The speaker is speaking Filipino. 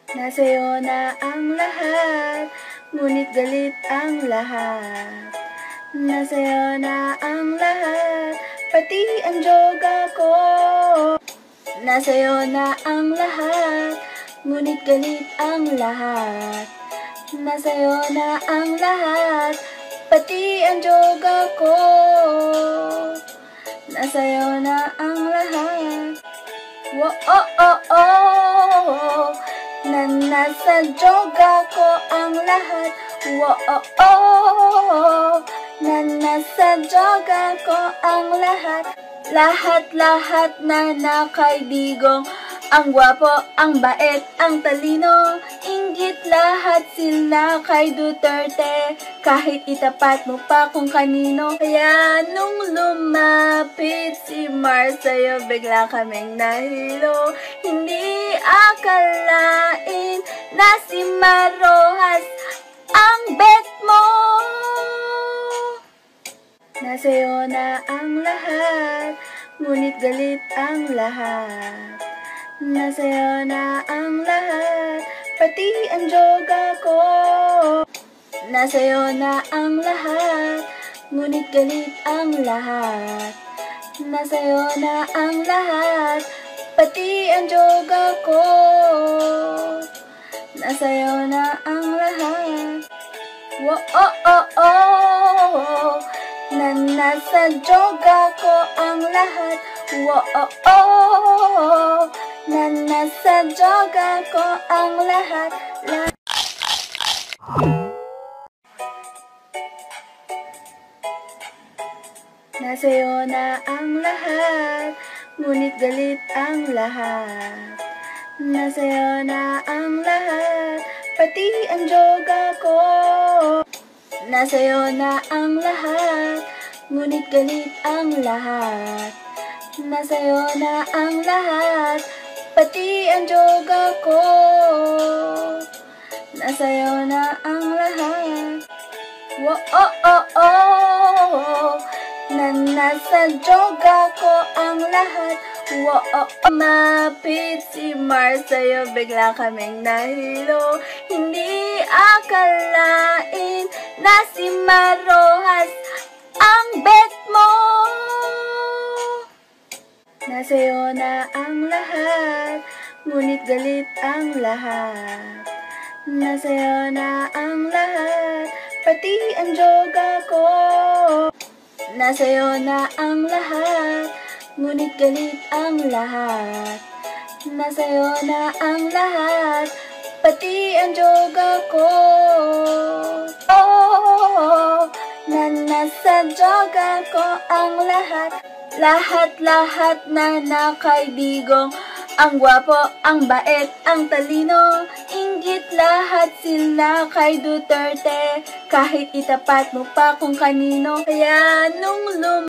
Nasa'yo na ang lahat, ngunit galit ang lahat. Nasa'yo na ang lahat, pati ang joga ko. Nasa'yo na ang lahat, ngunit galit ang lahat. Nasa'yo na ang lahat, pati ang joga ko. Nasa'yo na ang lahat. Wo oh oh oh, na nasa joga ko ang lahat. Wo oh oh, na nasa joga ko ang lahat. Lahat-lahat na nakaidigong, ang gwapo, ang bait, ang talino. Inggit lahat sila kay Duterte, kahit itapat mo pa kung kanino. Kaya nung lumapit si Mar sa'yo, bigla kaming nahilo. Hindi akalain na si Marojas ang bet mo. Nasa'yo na ang lahat, ngunit galit ang lahat. Nasa'yo na ang lahat, pati ang joga ko. Nasa'yo na ang lahat, ngunit galit ang lahat. Nasa'yo na ang lahat, pati ang joga ko. Nasa'yo na ang lahat. Wo oh oh oh, na nasa joga ko ang lahat. Wo oh oh, na nasa joga ko ang lahat. Nasa'yo na ang lahat, ngunit galit ang lahat. Nasa'yo na ang lahat, pati ang joga ko. Nasa'yo na ang lahat, ngunit galit ang lahat. Nasa'yo na ang lahat, pati ang joga ko. Nasa'yo na ang lahat. Wo oh oh oh, na nasa joga ko ang lahat. Wo oh oh, mapit si Mar sa'yo, bigla kaming nahilo. Hindi akalain na si Marojas ang bet mo. Nasa'yo na ang lahat, ngunit galit ang lahat. Nasa'yo na ang lahat, pati ang joga ko. Nasa'yo na ang lahat, ngunit galit ang lahat. Nasa'yo na ang lahat, pati ang joga ko. Oh, na nasa joga ko ang lahat. Lahat-lahat na nakaidigong, ang gwapo, ang bait, ang talino. Inggit lahat sila kay Duterte, kahit itapat mo pa kung kanino. Kaya nung